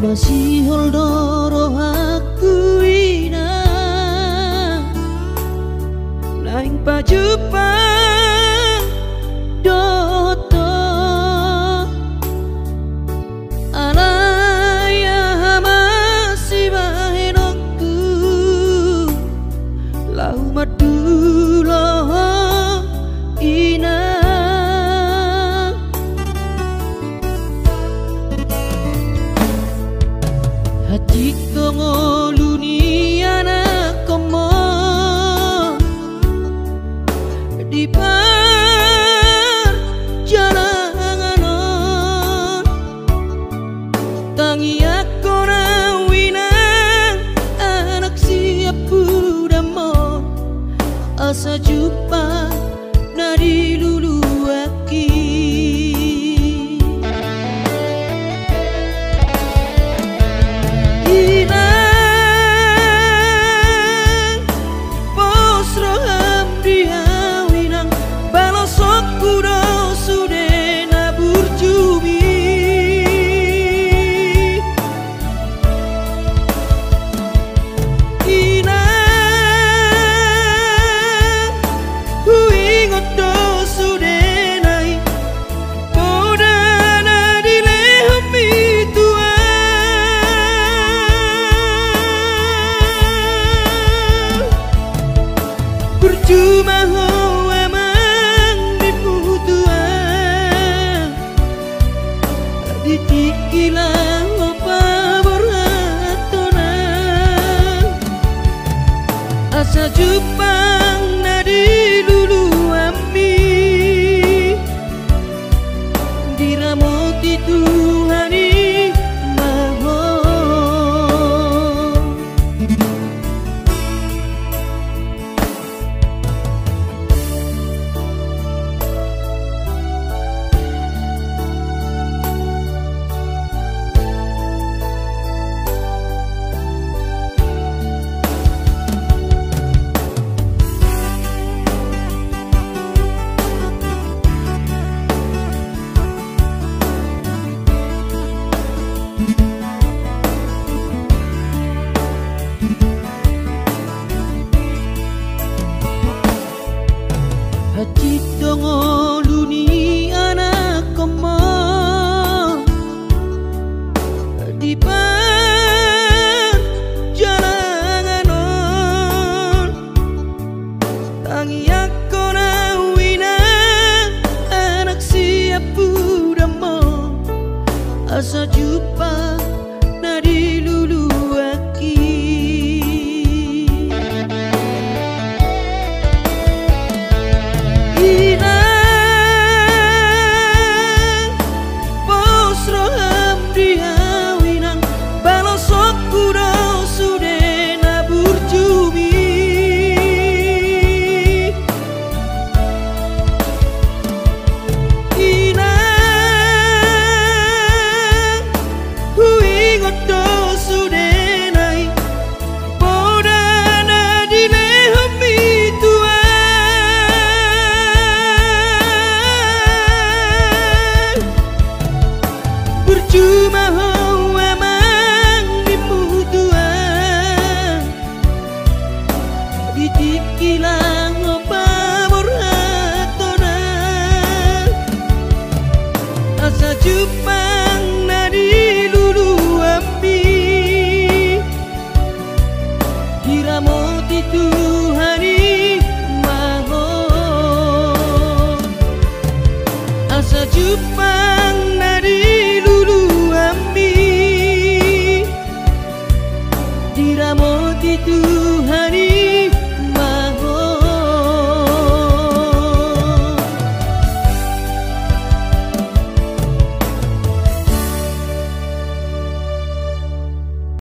Masihol doro aku ina naing pajupang doto alaya masih bahenokku lau madulo ina hati kongoluni anak komo di perjalanan tangi aku nawinang anak siap udamo asa jumpa nadi lulu aki cuma ho emang diputuan ditikilang opa boratonan asa jupang nadi lulu ami diramoti Tuhani hati dongoluni anak komo di perjalanan tangi aku nawina anak siap udamo asa jumpa nadi lulu aki cuma ho emang diputuan ditikilang opa boratonan asa jupang nadi lulu ami diramoti Tuhani mahon asa jupang